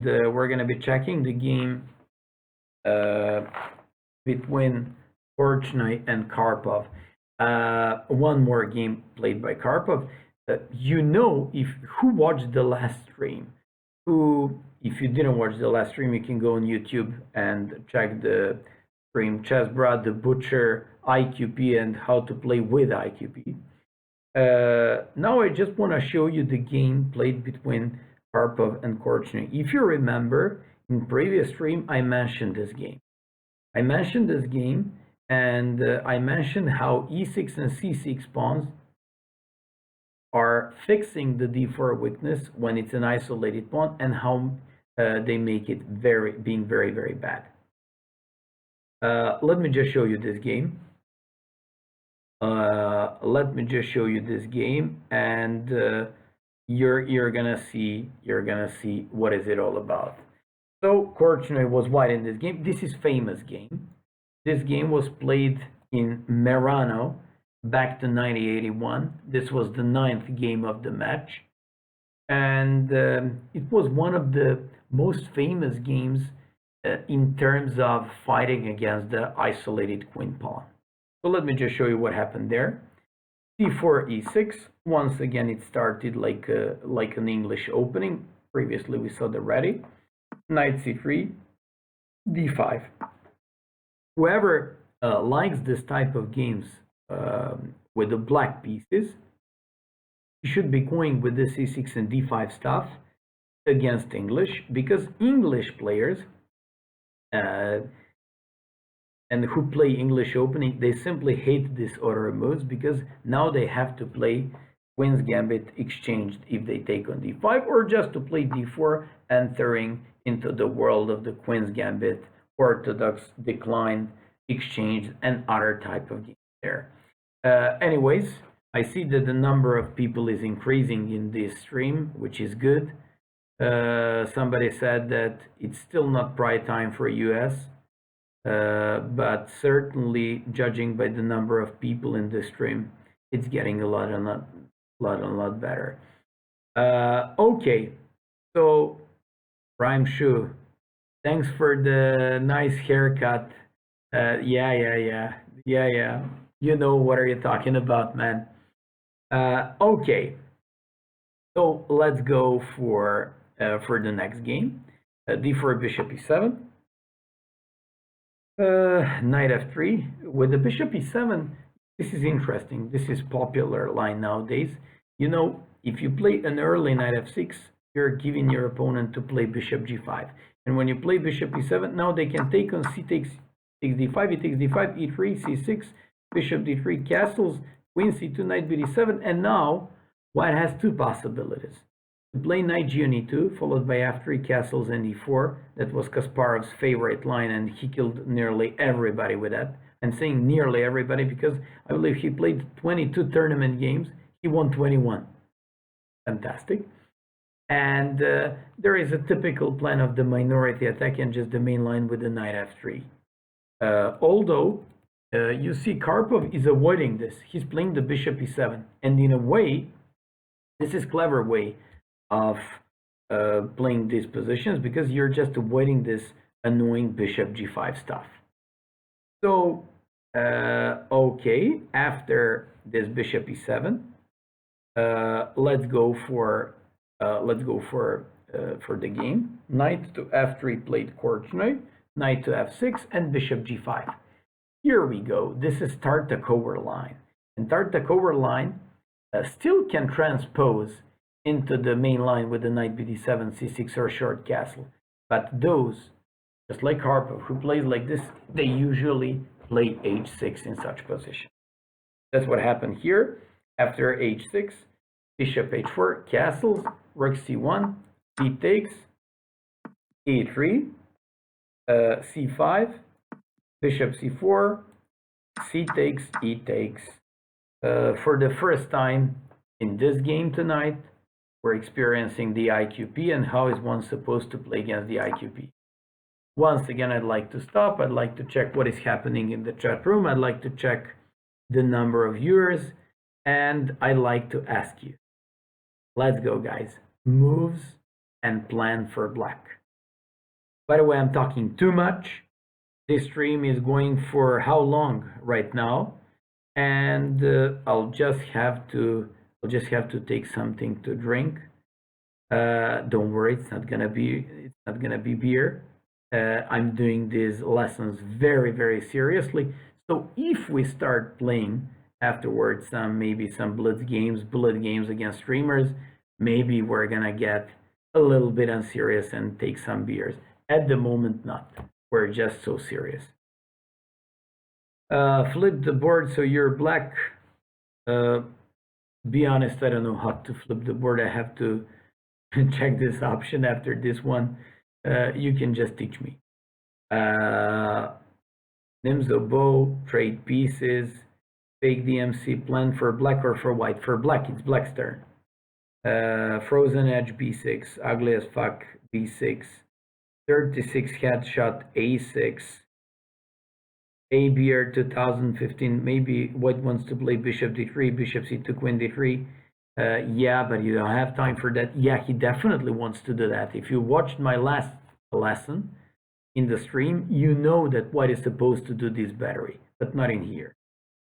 we're going to be checking the game between Korchnoi and Karpov. One more game played by Karpov. If who watched the last stream, if you didn't watch the last stream, you can go on YouTube and check the stream chessbrah, the butcher, IQP, and how to play with IQP. Now I just want to show you the game played between Karpov and Korchnoi. If you remember, in previous stream, I mentioned this game. I mentioned how e6 and c6 pawns are fixing the d4 weakness when it's an isolated pawn, and how they make it being very, very bad. Let me just show you this game. And you're gonna see what is it all about. So Korchnoi was white in this game. This is famous game. This game was played in Merano back to 1981. This was the 9th game of the match, and it was one of the most famous games in terms of fighting against the isolated queen pawn. So let me just show you what happened there. c4, e6. Once again, it started like an English opening. Previously, we saw the ready. Knight c3, d5. Whoever likes this type of games with the black pieces, you should be going with the c6 and d5 stuff against English, because English players and who play English opening, they simply hate these auto moves, because now they have to play Queen's Gambit exchanged if they take on d5, or just to play d4, entering into the world of the Queen's Gambit, orthodox, decline, exchange, and other type of games there. Anyways, I see that the number of people is increasing in this stream, which is good. Somebody said that it's still not prime time for US, but certainly, judging by the number of people in the stream, it's getting a lot better. Okay, so Prime Shoe, thanks for the nice haircut. Yeah. You know what are you talking about, man? Okay, so let's go for the next game. d4, bishop e7. Knight f3 with the bishop e7. This is interesting. This is popular line nowadays. You know, if you play an early knight f6, you're giving your opponent to play bishop g5. And when you play bishop e7, now they can take on c takes d5, e takes d5, e3, c6, bishop d3, castles, queen c2, knight b7, and now white has two possibilities. To play knight g on e2, followed by f3, castles, and e4. That was Kasparov's favorite line, and he killed nearly everybody with that. I'm saying nearly everybody because I believe he played 22 tournament games. He won 21. Fantastic. And there is a typical plan of the minority attack and just the main line with the knight f3. Although you see Karpov is avoiding this. He's playing the bishop e7. And in a way, this is a clever way of playing these positions, because you're just avoiding this annoying bishop g5 stuff. So okay, after this bishop e7, let's go for the game. Knight to f3 played Korchnoi, knight to f6, and bishop g5. Here we go. This is Tartakower line, and Tartakower line still can transpose into the main line with the knight bd7, c6, or short castle. But those, just like Karpov, who plays like this, they usually play h6 in such position. That's what happened here. After h6, bishop h4, castles, rook c1, b takes, e3, c5, bishop c4, c takes, e takes. For the first time in this game tonight, we're experiencing the IQP and how is one supposed to play against the IQP. Once again, I'd like to stop. I'd like to check what is happening in the chat room. I'd like to check the number of viewers, and I'd like to ask you, let's go, guys. Moves and plan for black. By the way, I'm talking too much. This stream is going for how long right now? And I'll just have to take something to drink. Don't worry, it's not gonna be beer. I'm doing these lessons very, very seriously. So if we start playing afterwards maybe some bullet games against streamers, maybe we're gonna get a little bit unserious and take some beers. At the moment, not. We're just so serious. Flip the board so you're black. Uh, be honest, I don't know how to flip the board. I have to check this option after this one. You can just teach me. Uh, Nimzo bow, trade pieces, fake DMC, plan for black or for white. For black, it's black's turn. Frozen edge b6, ugly as fuck b6, 36 headshot a6, ABR 2015. Maybe white wants to play bishop d3, bishop c2, queen d3. Yeah, but you don't have time for that. Yeah, he definitely wants to do that. If you watched my last lesson in the stream, you know that white is supposed to do this battery, but not in here.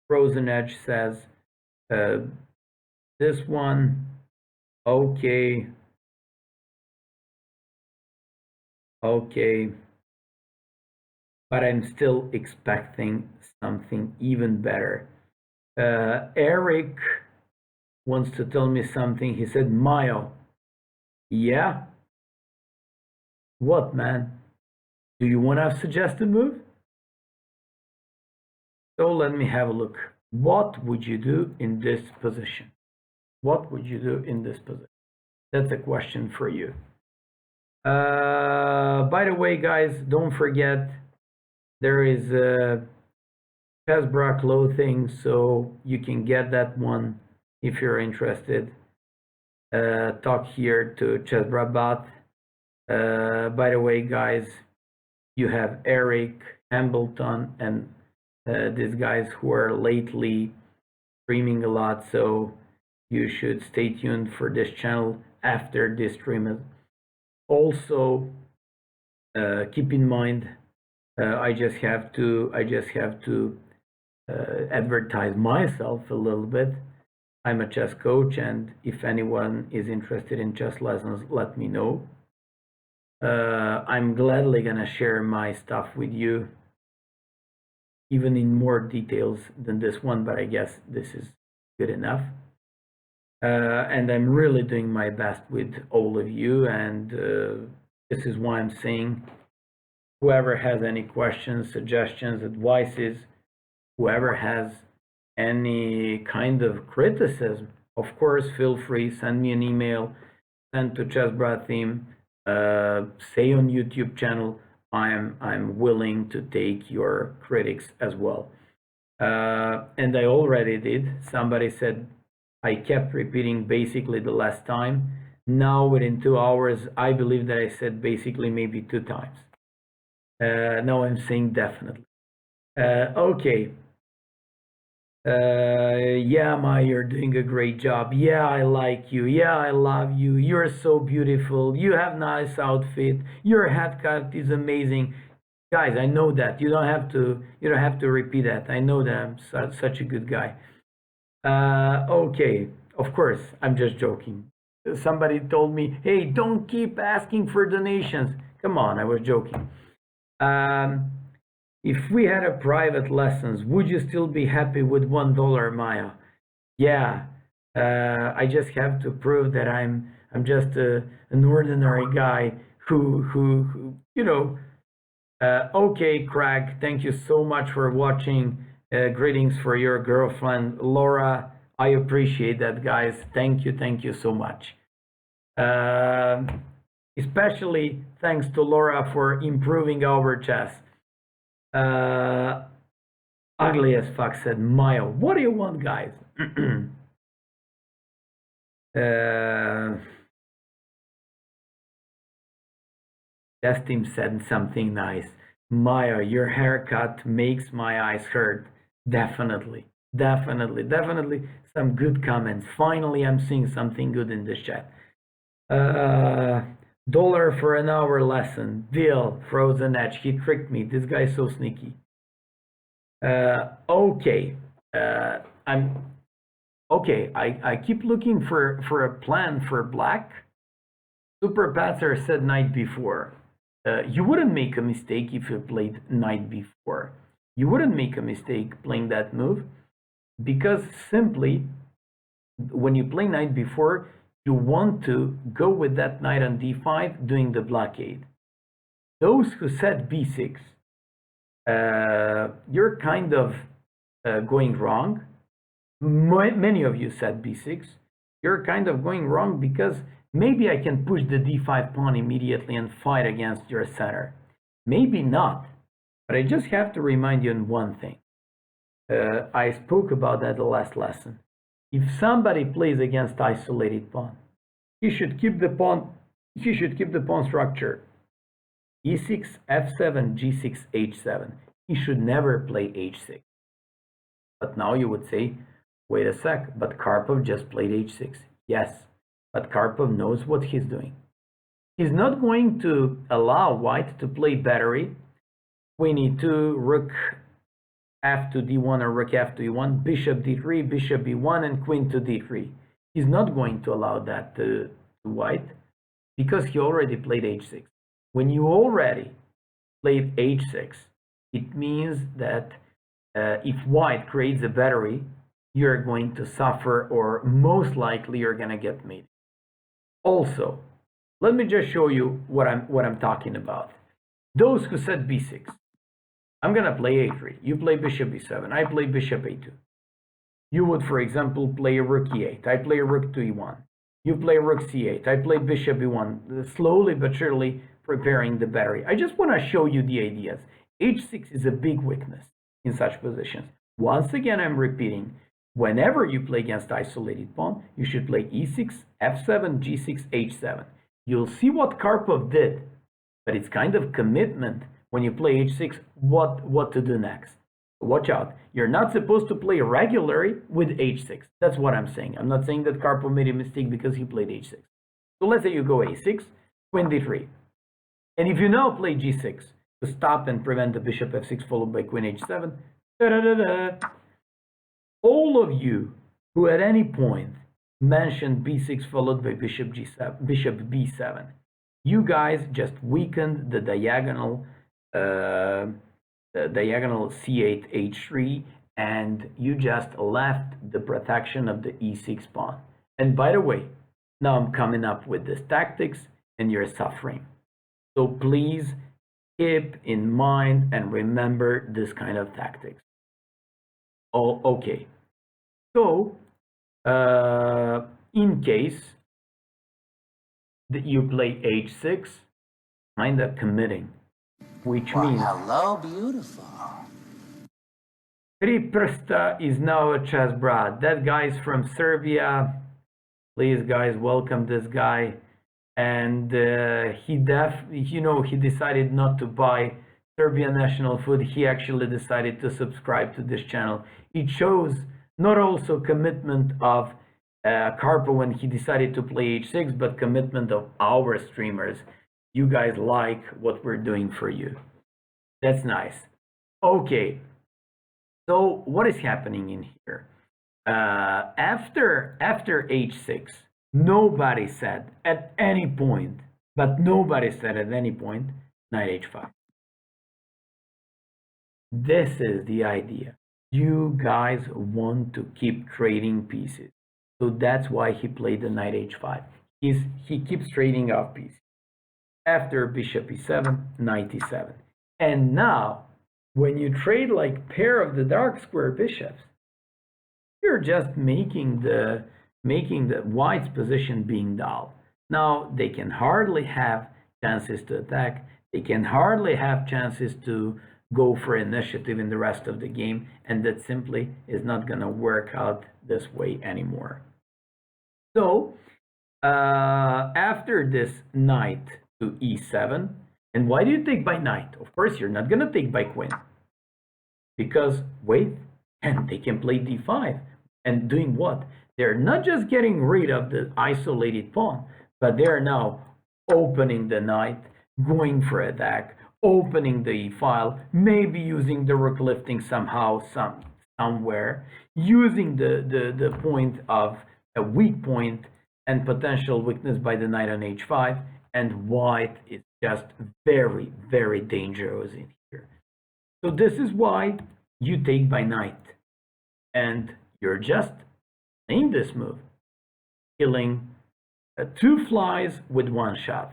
Frozen Edge says this one, okay, but I'm still expecting something even better. Eric wants to tell me something. He said, Mayo, yeah? What, man? Do you want to suggest a move? So let me have a look. What would you do in this position? What would you do in this position? That's a question for you. By the way, guys, don't forget there is a chessbrah clothing, so you can get that one if you're interested. Talk here to chessbrah bot. By the way, guys, you have Eric, Hambleton, and these guys who are lately streaming a lot, so you should stay tuned for this channel after this stream. Also, keep in mind, I just have to advertise myself a little bit. I'm a chess coach, and if anyone is interested in chess lessons, let me know. I'm gladly gonna share my stuff with you, even in more details than this one, but I guess this is good enough. And I'm really doing my best with all of you, and this is why I'm saying whoever has any questions, suggestions, advices, whoever has any kind of criticism, of course, feel free, send me an email, send to chessbrah theme, say on YouTube channel. I'm willing to take your critics as well. And I already did. Somebody said I kept repeating basically the last time. Now within 2 hours, I believe that I said basically maybe 2 times. Now I'm saying definitely. Okay. Yeah, Ma, you're doing a great job. Yeah, I like you. Yeah, I love you. You're so beautiful. You have nice outfit. Your haircut is amazing. Guys, I know that. You don't have to repeat that. I know that I'm such a good guy. Okay, of course, I'm just joking. Somebody told me, hey, don't keep asking for donations. Come on, I was joking. Um, if we had a private lessons, would you still be happy with $1, Maya? Yeah, I just have to prove that I'm just an ordinary guy who okay, Craig, thank you so much for watching. Greetings for your girlfriend, Laura. I appreciate that, guys. Thank you so much. Uh, Especially thanks to Laura for improving our chess. Uh, Ugly as fuck said, Maya, what do you want, guys? uh, Team said something nice. Maya, your haircut makes my eyes hurt. Definitely, definitely. Some good comments. Finally, I'm seeing something good in this chat. Uh, Dollar for an hour lesson. Deal. Frozen edge. He tricked me. This guy's so sneaky. Okay. I'm okay. I keep looking for a plan for black. Super Patzer said knight before. You wouldn't make a mistake if you played knight before. You wouldn't make a mistake playing that move because simply when you play knight before, you want to go with that knight on d5 doing the blockade. Those who said b6, you're kind of going wrong. Many of you said b6. You're kind of going wrong because maybe I can push the d5 pawn immediately and fight against your center. Maybe not, but I just have to remind you on one thing. I spoke about that the last lesson. If somebody plays against isolated pawn, he should keep the pawn structure e6, f7, g6, h7. He should never play h6. But now you would say, wait a sec, but Karpov just played h6. Yes, but Karpov knows what he's doing. He's not going to allow white to play battery, queen e2, rook f to d1 or rook f to e1, bishop d3, bishop e1, and queen to d3. He's not going to allow that to white because he already played h6. When you already played h6, it means that if white creates a battery, you're going to suffer, or most likely you're going to get mated. Also, let me just show you what I'm talking about. Those who said b6, I'm going to play a3. You play bishop b7. I play bishop a2. You would, for example, play rook e8. I play rook to e1. You play rook c8. I play bishop e1. Slowly but surely preparing the battery. I just want to show you the ideas. h6 is a big weakness in such positions. Once again, I'm repeating, whenever you play against isolated pawn, you should play e6, f7, g6, h7. You'll see what Karpov did, but it's kind of commitment when you play h6, what to do next. Watch out. You're not supposed to play regularly with h6. That's what I'm saying. I'm not saying that Karpov made a mistake because he played h6. So let's say you go a6, queen d3. And if you now play g6 to stop and prevent the bishop f6 followed by queen h7, all of you who at any point mentioned b6 followed by bishop g7, bishop b7, you guys just weakened the diagonal c8 h3, and you just left the protection of the e6 pawn. And by the way, now I'm coming up with this tactics and you're suffering. So please keep in mind and remember this kind of tactics. Oh, okay. So in case that you play h6, kind of committing, which means hello, beautiful. Triprsta is now a chessbrah. That guy's from Serbia. Please, guys, welcome this guy. And he decided not to buy Serbian national food. He actually decided to subscribe to this channel. It shows not also commitment of Karpov when he decided to play h6, but commitment of our streamers. You guys like what we're doing for you. That's nice. Okay, so what is happening in here? After h6, nobody said at any point, knight h5. This is the idea. You guys want to keep trading pieces. So that's why he played the knight h5. He keeps trading off pieces. After bishop e7, knight e7. And now, when you trade like pair of the dark square bishops, you're just making the white's position being dull. Now, they can hardly have chances to attack. They can hardly have chances to go for initiative in the rest of the game, and that simply is not going to work out this way anymore. So, after this knight to e7, and why do you take by knight? Of course, you're not going to take by queen. Because, wait, and they can play d5. And doing what? They're not just getting rid of the isolated pawn, but they're now opening the knight, going for attack, opening the e-file, maybe using the rook lifting somehow, somewhere, using the point of a weak point and potential weakness by the knight on h5, and white is just very, very dangerous in here. So this is why you take by knight, and you're just playing this move, killing two flies with one shot.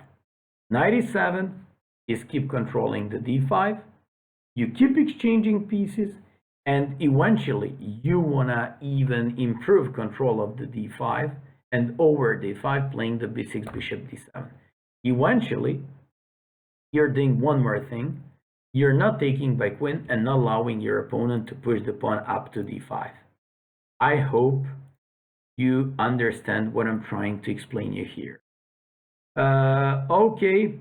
Knight e7 is keep controlling the d5. You keep exchanging pieces, and eventually you wanna even improve control of the d5 and over d5 playing the b6 bishop d7. Eventually, you're doing one more thing. You're not taking by queen and not allowing your opponent to push the pawn up to d5. I hope you understand what I'm trying to explain you here. Okay,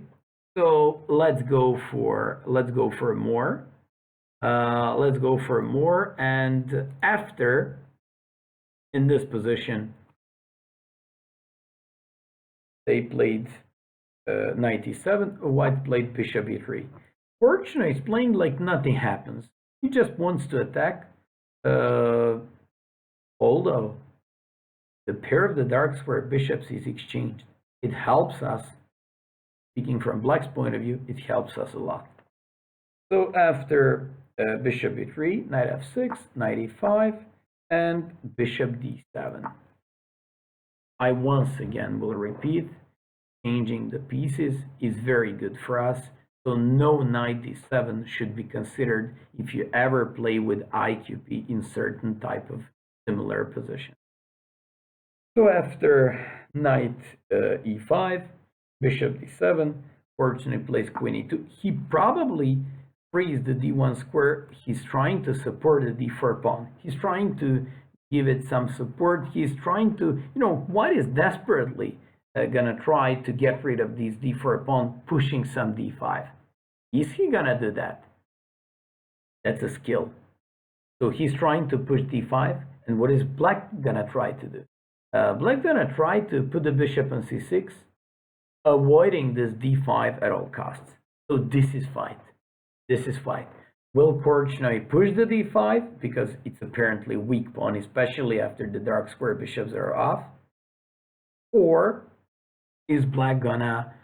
so let's go for more. Let's go for more, and after in this position, they played knight e7, white played bishop e3. Fortuna is playing like nothing happens. He just wants to attack, although the pair of the dark square bishops is exchanged. It helps us, speaking from black's point of view, it helps us a lot. So after bishop e3, knight f6, knight e5, and bishop d7. I once again will repeat, changing the pieces is very good for us. So no knight d7 should be considered if you ever play with IQP in certain type of similar position. So after knight e5, bishop d7, fortunately plays queen e2. He probably frees the d1 square. He's trying to support the d4 pawn. He's trying to give it some support. He's trying to, white is desperately gonna try to get rid of these d4 pawn, pushing some d5. Is he gonna do that? That's a skill. So he's trying to push d5, and what is black gonna try to do? Black gonna try to put the bishop on c6, avoiding this d5 at all costs. So this is fight. This is fight. Will Korchnoi push the d5 because it's apparently weak pawn, especially after the dark square bishops are off? Or is black gonna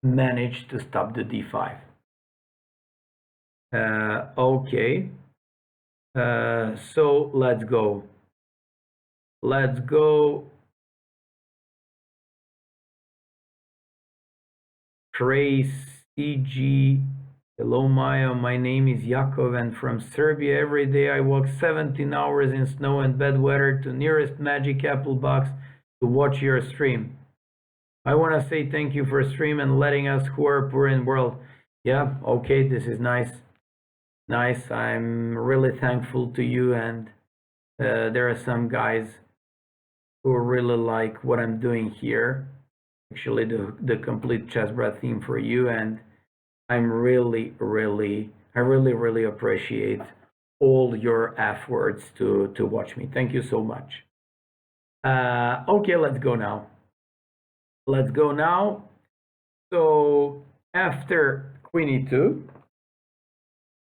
manage to stop the d5? Okay. So let's go. Let's go. Trace CG. Hello, Maya. My name is Yakov, and from Serbia. Every day I walk 17 hours in snow and bad weather to nearest Magic Apple box to watch your stream. I want to say thank you for stream and letting us who are poor in the world. Yeah, okay, this is nice. Nice. I'm really thankful to you, and there are some guys who really like what I'm doing here. Actually, the complete chessbrah theme for you, and I'm really appreciate all your efforts to watch me. Thank you so much. Okay, let's go now. Let's go now. So after queen e2,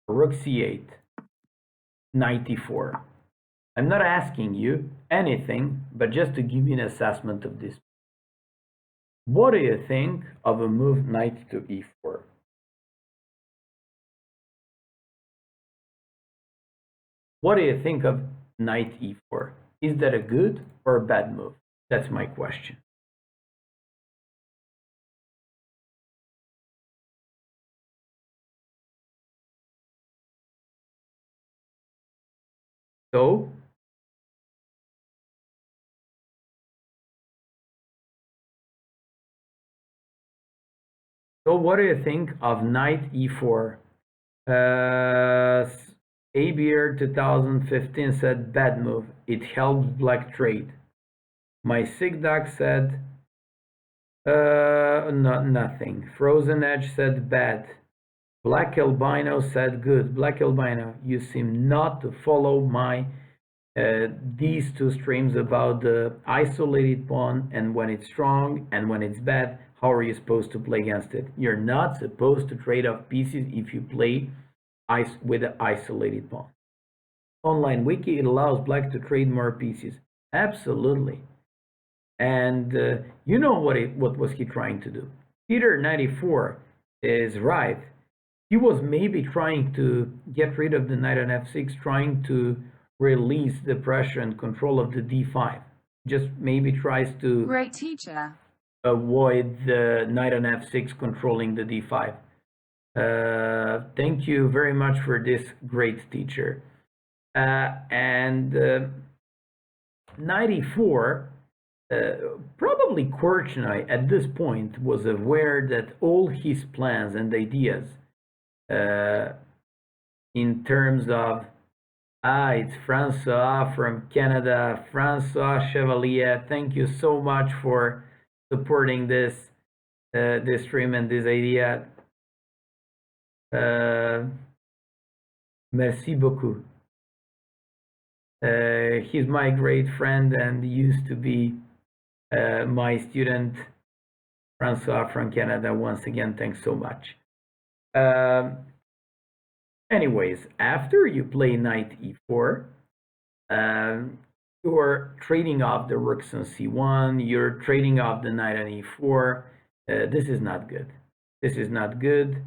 rook c8, knight e4. I'm not asking you anything, but just to give you an assessment of this. What do you think of a move knight to e4? What do you think of knight e4? Is that a good or a bad move? That's my question. So what do you think of knight e4? ABR 2015 said bad move. It helps black trade. My Sigdoc said nothing. Frozen Edge said bad. Black Albino said good. Black Albino, you seem not to follow my these two streams about the isolated pawn and when it's strong and when it's bad, how are you supposed to play against it? You're not supposed to trade off pieces if you play with an isolated pawn. Online wiki, it allows black to trade more pieces. Absolutely. And you know what was he trying to do? Peter 94 is right. He was maybe trying to get rid of the knight on f6, trying to release the pressure and control of the d5. Just maybe tries to great teacher avoid the knight on f6 controlling the d5. Thank you very much for this great teacher. And 94, probably Korchnoi at this point was aware that all his plans and ideas in terms of it's Francois from Canada. Francois Chevalier, thank you so much for supporting this this stream and this idea. Merci beaucoup. He's my great friend and used to be my student, Francois from Canada. Once again, thanks so much. Anyways, after you play knight e4, you're trading off the rooks on c1, you're trading off the knight on e4. This is not good. This is not good,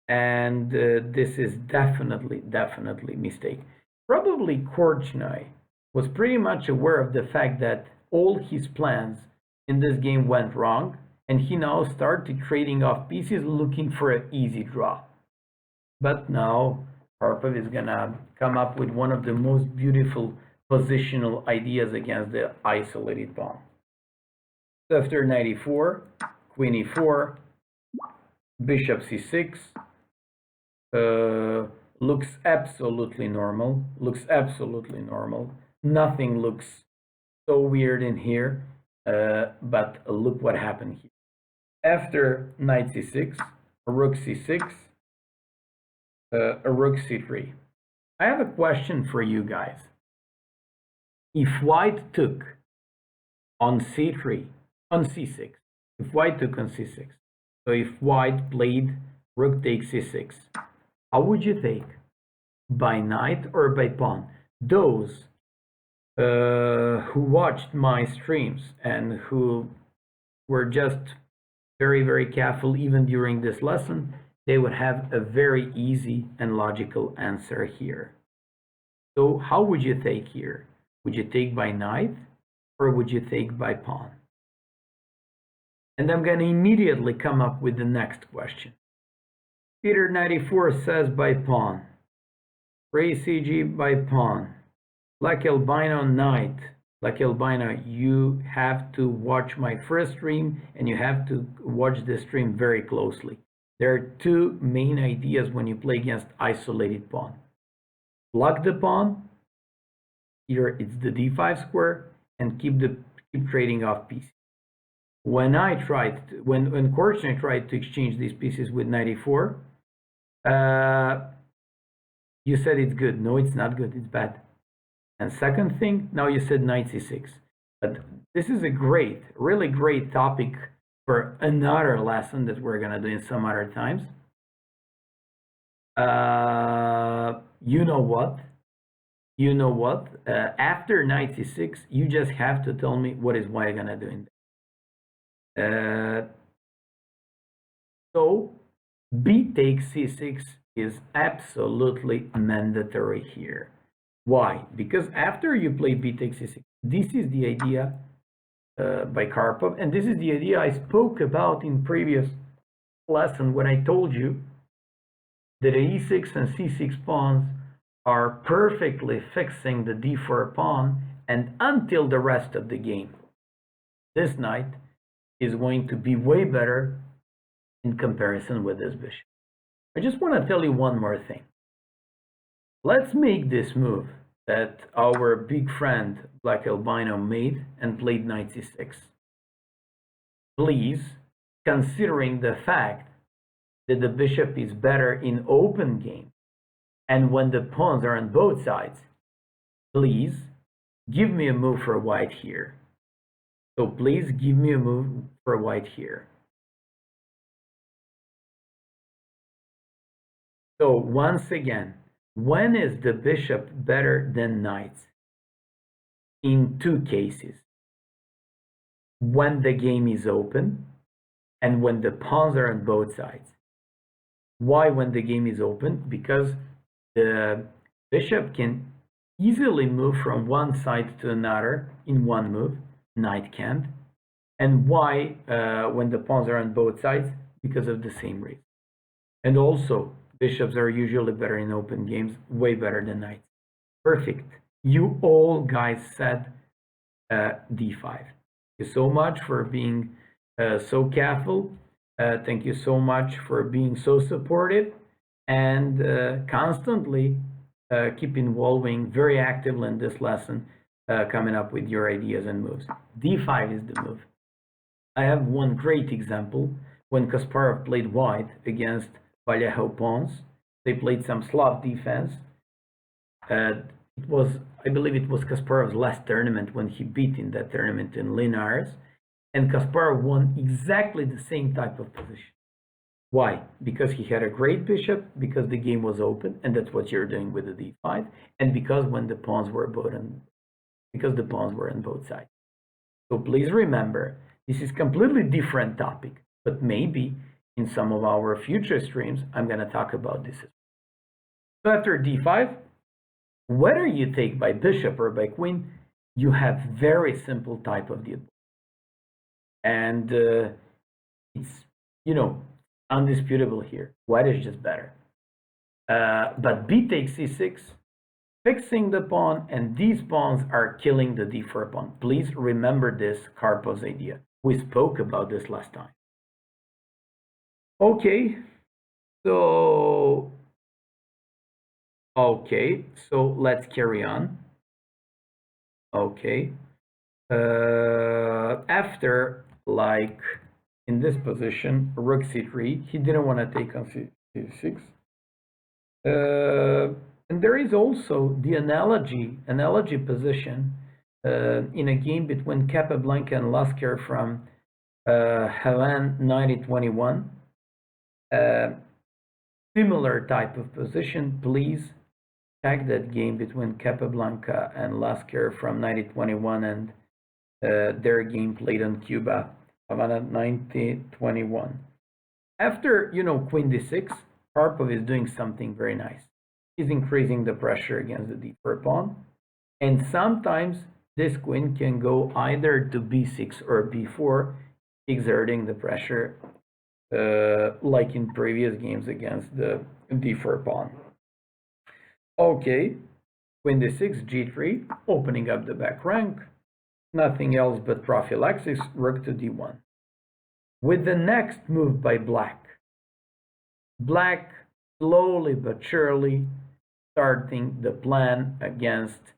and this is definitely mistake. Probably Korchnoi was pretty much aware of the fact that all his plans in this game went wrong, and he now started trading off pieces looking for an easy draw. But now Karpov is gonna come up with one of the most beautiful positional ideas against the isolated pawn. So after knight e4, queen e4, bishop c6, looks absolutely normal. Looks absolutely normal. Nothing looks so weird in here. But look what happened here. After knight c6, rook c6, a rook c3. I have a question for you guys. If white took on c3, on c6, if white took on c6, so if white played rook takes c6, how would you take? By knight or by pawn? Those who watched my streams and who were just very careful even during this lesson, they would have a very easy and logical answer here. So how would you take here? Would you take by knight or would you take by pawn? And I'm going to immediately come up with the next question. Peter 94 says by pawn. Ray CG by pawn. Black albino knight. Black albino, you have to watch my first stream and you have to watch this stream very closely. There are two main ideas when you play against isolated pawn. Block the pawn, here it's the d5 square, and keep trading off pieces. When Korchnoi tried to exchange these pieces with knight e4, you said it's good. No, it's not good. It's bad. And second thing, now you said knight c6. But this is a really great topic for another lesson that we're going to do in some other times. You know what? After knight c6, you just have to tell me what is white going to do in there. So b takes c6 is absolutely mandatory here. Why? Because after you play b takes c6, this is the idea by Karpov, and this is the idea I spoke about in previous lesson when I told you that e6 and c6 pawns are perfectly fixing the d4 pawn, and until the rest of the game, this knight is going to be way better in comparison with this bishop. I just want to tell you one more thing. Let's make this move that our big friend Black Albino made and played knight c6. Please, considering the fact that the bishop is better in open game and when the pawns are on both sides, please give me a move for white here. So please give me a move for white here. So once again, when is the bishop better than knight? In two cases. When the game is open and when the pawns are on both sides. Why when the game is open? Because the bishop can easily move from one side to another in one move. Knight can't. And why when the pawns are on both sides? Because of the same reason. And also, bishops are usually better in open games, way better than knights. Perfect. You all guys said d5. Thank you so much for being so careful. Thank you so much for being so supportive and constantly keep involving very actively in this lesson, coming up with your ideas and moves. d5 is the move. I have one great example when Kasparov played white against Vallejo pawns. They played some Slav defense. It was, I believe, it was Kasparov's last tournament when he beat in that tournament in Linares, and Kasparov won exactly the same type of position. Why? Because he had a great bishop, because the game was open, and that's what you're doing with the d5, and because when the pawns were because the pawns were on both sides. So please remember, this is completely different topic, but maybe in some of our future streams, I'm going to talk about this. So after d5, whether you take by bishop or by queen, you have very simple type of deal. And it's, undisputable here. White is just better. But b takes c6, fixing the pawn, and these pawns are killing the d4 pawn. Please remember this Karpov's idea. We spoke about this last time. Okay, so let's carry on. Okay, after, like in this position, rook c3, he didn't want to take on c6. And there is also the analogy position in a game between Capablanca and Lasker from Havana 1921. Similar type of position. Please check that game between Capablanca and Lasker from 1921 and their game played on Cuba, Havana 1921. After, queen d6, Karpov is doing something very nice. He's increasing the pressure against the d4 pawn. And sometimes this queen can go either to b6 or b4, exerting the pressure like in previous games against the d4 pawn. Okay, queen d6, g3, opening up the back rank. Nothing else but prophylaxis, rook to d1. With the next move by black, slowly but surely starting the plan against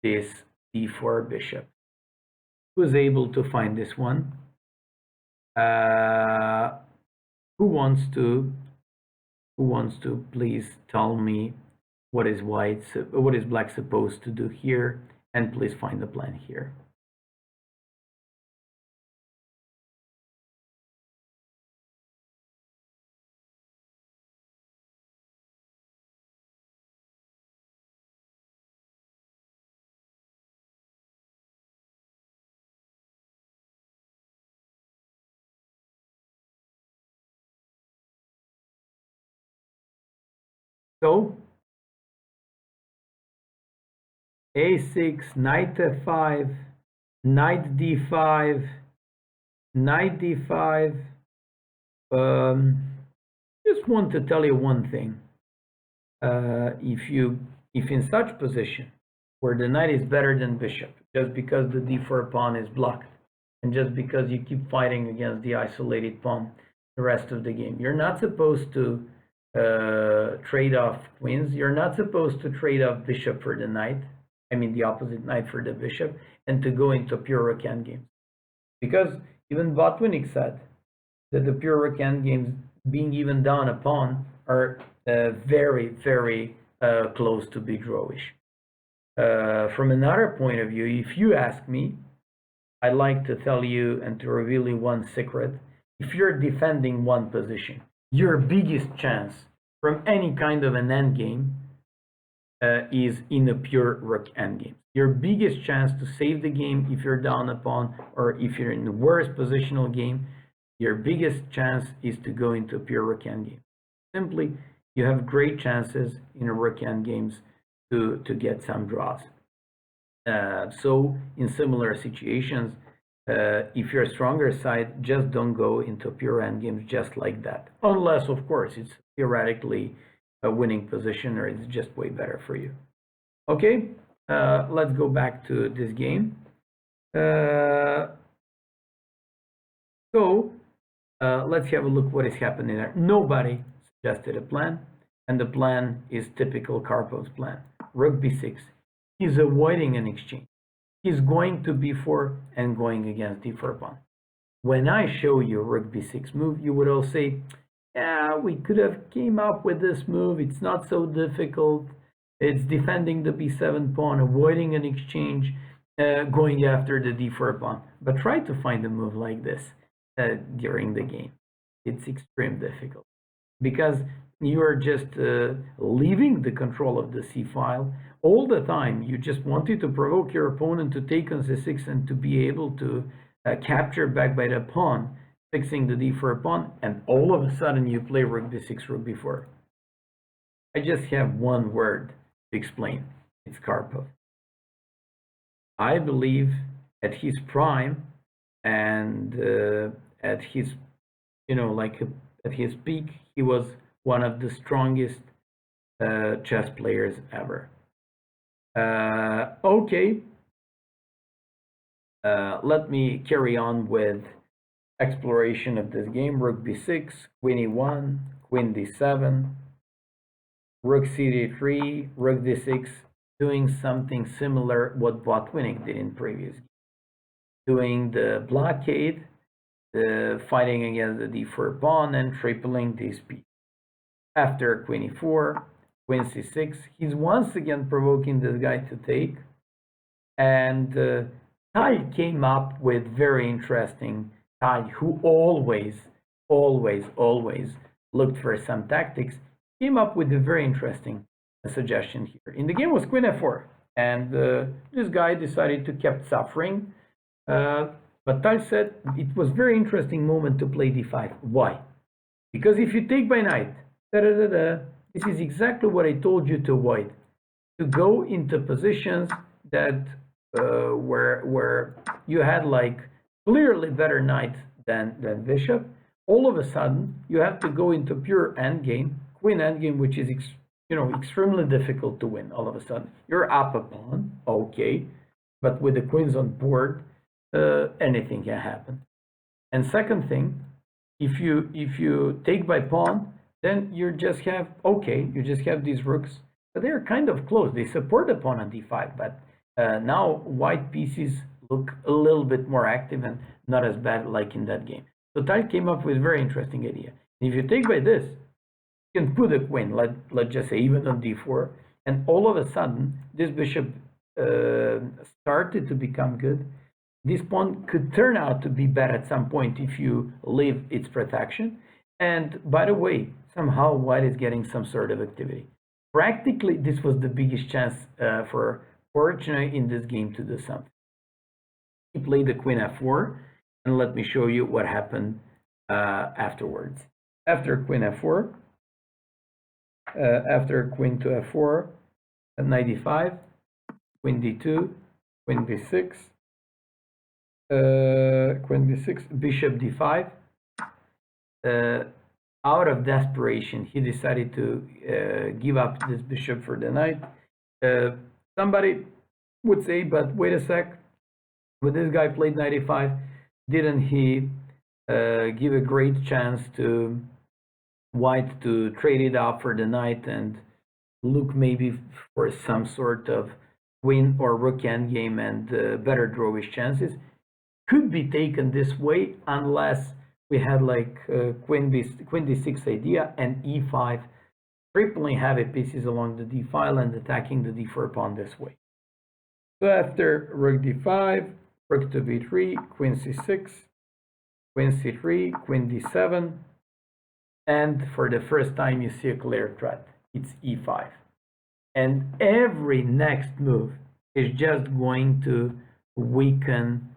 this d4 bishop. Who's able to find this one? Who wants to please tell me what is black supposed to do here, and please find the plan here. So a6, knight f5, knight d5, knight d5. Just want to tell you one thing. If in such position where the knight is better than bishop, just because the d4 pawn is blocked, and just because you keep fighting against the isolated pawn the rest of the game, you're not supposed to trade off queens. You're not supposed to trade off bishop for the knight. I mean the opposite knight for the bishop, and to go into pure rook endgames. Because even Botwinick said that the pure rook endgames, being even down a pawn, are very, very close to be drawish. From another point of view, if you ask me, I'd like to tell you and to reveal you one secret. If you're defending one position, your biggest chance from any kind of an endgame is in a pure rook endgame. Your biggest chance to save the game if you're down a pawn or if you're in the worst positional game, your biggest chance is to go into a pure rook endgame. Simply, you have great chances in a rook endgames to get some draws. So in similar situations, if you're a stronger side, just don't go into pure endgames just like that. Unless, of course, it's theoretically a winning position or it's just way better for you. Okay, let's go back to this game. Let's have a look what is happening there. Nobody suggested a plan, and the plan is typical Karpov's plan. Rook b6. He's avoiding an exchange. He's going to b4 and going against d4 pawn. When I show you rook b6 move, you would all say, yeah, we could have came up with this move. It's not so difficult. It's defending the b7 pawn, avoiding an exchange, going after the d4 pawn. But try to find a move like this during the game. It's extremely difficult because you are just leaving the control of the c file all the time. You just wanted to provoke your opponent to take on c6 and to be able to capture back by the pawn, fixing the d4 pawn, and all of a sudden you play rook b6, rook b4. I just have one word to explain. It's Karpov. I believe at his prime and at his, at his peak, he was one of the strongest chess players ever. Okay, let me carry on with exploration of this game. Rook b6, queen e1, queen d7, rook cd3, rook d6, doing something similar what Botwinnik did in previous game. Doing the blockade, the fighting against the d4 pawn and tripling this piece. After queen e4, queen c6, he's once again provoking this guy to take. And Tai came up with very interesting, Tai, who always looked for some tactics, came up with a very interesting suggestion here. In the game was queen f4, and this guy decided to keep suffering. But Tai said it was very interesting moment to play d5. Why? Because if you take by knight, this is exactly what I told you to avoid. To go into positions that where you had like clearly better knight than bishop. All of a sudden, you have to go into pure endgame, queen endgame, which is extremely difficult to win. All of a sudden, you're up a pawn, okay, but with the queens on board, anything can happen. And second thing, if you take by pawn, then you just have these rooks, but they're kind of close. They support the pawn on d5, but now white pieces look a little bit more active and not as bad like in that game. So Tai came up with a very interesting idea. If you take by this, you can put a queen, let's just say even on d4, and all of a sudden this bishop started to become good. This pawn could turn out to be bad at some point if you leave its protection. And by the way, somehow white is getting some sort of activity. Practically, this was the biggest chance for Fortuna in this game to do something. He played the queen f4, and let me show you what happened afterwards. After queen f4, after queen to f4, at knight e5, queen d2, queen b6, queen b6, bishop d5. Out of desperation, he decided to give up this bishop for the knight. Somebody would say, but wait a sec, when this guy played knight e5, didn't he give a great chance to white to trade it off for the knight and look maybe for some sort of queen or rook endgame and better draw his chances? Could be taken this way unless we had like queen d6 idea and e5, tripling heavy pieces along the d file and attacking the d4 pawn this way. So after rook d5, rook to b3, queen c6, queen c3, queen d7, and for the first time you see a clear threat. It's e5. And every next move is just going to weaken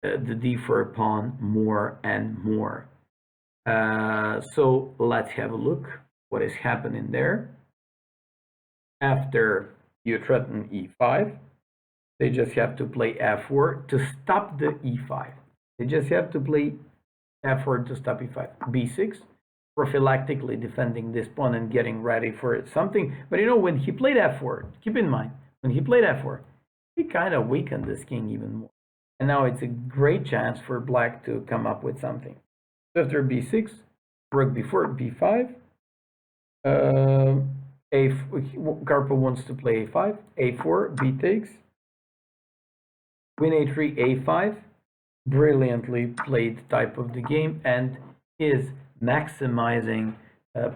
the d4 pawn more and more. So let's have a look what is happening there. After you threaten e5, they just have to play f4 to stop the e5. They just have to play f4 to stop e5. b6, prophylactically defending this pawn and getting ready for something. But you know, when he played f4, keep in mind, when he played f4, he kind of weakened this king even more. And now it's a great chance for black to come up with something. So after b6, rook b4, b5, Karpov wants to play a5, a4, b takes, queen a3, a5, brilliantly played type of the game, and is maximizing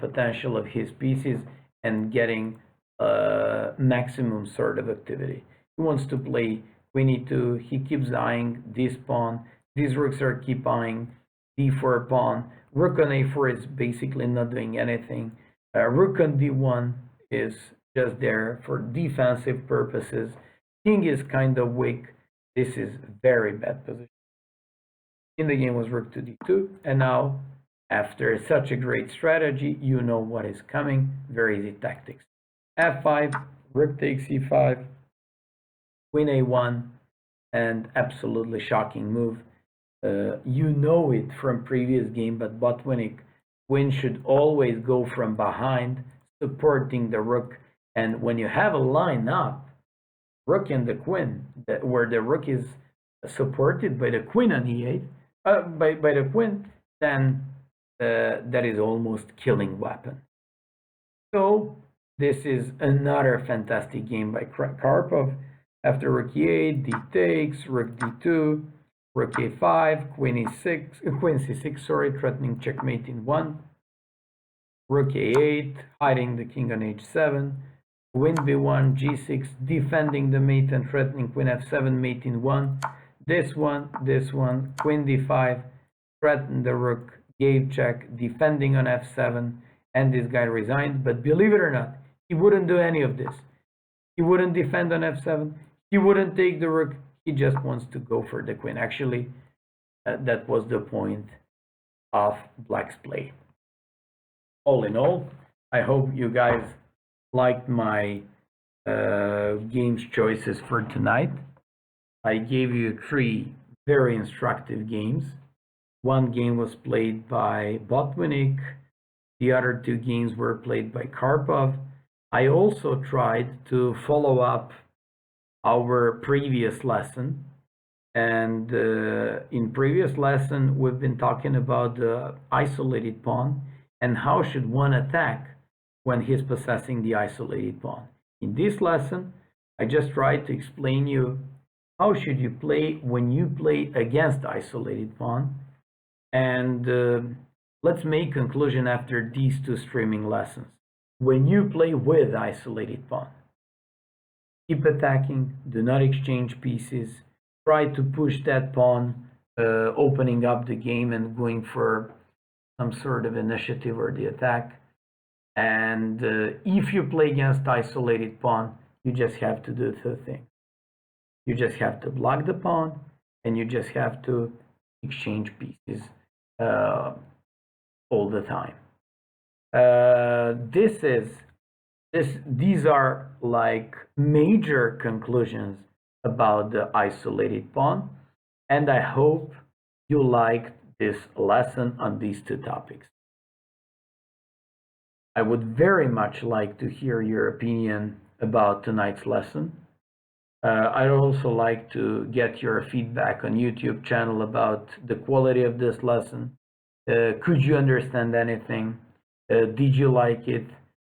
potential of his pieces and getting maximum sort of activity. He wants to play queen e2, he keeps eyeing this pawn, these rooks are keep eyeing d4 pawn, rook on a4 is basically not doing anything, rook on d1 is just there for defensive purposes, king is kind of weak, this is very bad position. In the game was rook to d2, and now after such a great strategy, you know what is coming, very easy tactics. f5, rook takes e5, queen a1, and absolutely shocking move. You know it from previous game, but Botwinick, queen should always go from behind, supporting the rook, and when you have a line up, rook and the queen, where the rook is supported by the queen on e8, by the queen, then that is almost killing weapon. So this is another fantastic game by Karpov. After rook e8, d takes, rook d2, rook a5, queen e6, queen c6, sorry, threatening checkmate in 1. Rook a8, hiding the king on h7. Queen b1, g6, defending the mate and threatening queen f7, mate in 1. This one, queen d5, threatened the rook, gave check, defending on f7, and this guy resigned. But believe it or not, he wouldn't do any of this. He wouldn't defend on f7. He wouldn't take the rook. He just wants to go for the queen. Actually, that was the point of black's play. All in all, I hope you guys liked my games choices for tonight. I gave you 3 very instructive games. One game was played by Botwinick. The other 2 games were played by Karpov. I also tried to follow up our previous lesson. And in previous lesson, we've been talking about the isolated pawn and how should one attack when he's possessing the isolated pawn. In this lesson, I just tried to explain you how should you play when you play against isolated pawn. And let's make conclusion after these 2 streaming lessons. When you play with isolated pawn, keep attacking, do not exchange pieces, try to push that pawn, opening up the game and going for some sort of initiative or the attack. And if you play against isolated pawn, you just have to do 2 things. You just have to block the pawn, and you just have to exchange pieces all the time. These are like major conclusions about the isolated pawn, and I hope you liked this lesson on these 2 topics. I would very much like to hear your opinion about tonight's lesson. I'd also like to get your feedback on YouTube channel about the quality of this lesson. Could you understand anything? Did you like it?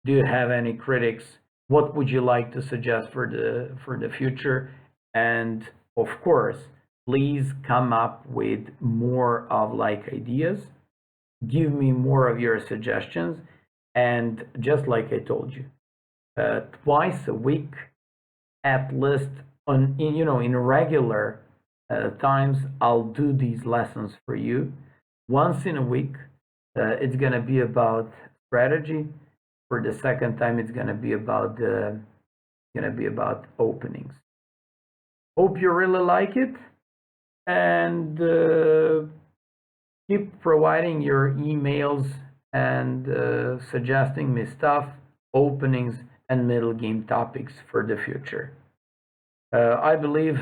Do you have any critics? What would you like to suggest for the future? And of course, please come up with more of like ideas. Give me more of your suggestions. And just like I told you, twice a week, at least in regular times, I'll do these lessons for you once in a week. It's gonna be about strategy. For the second time, it's gonna be about openings. Hope you really like it, and keep providing your emails and suggesting me stuff, openings, and middle game topics for the future. I believe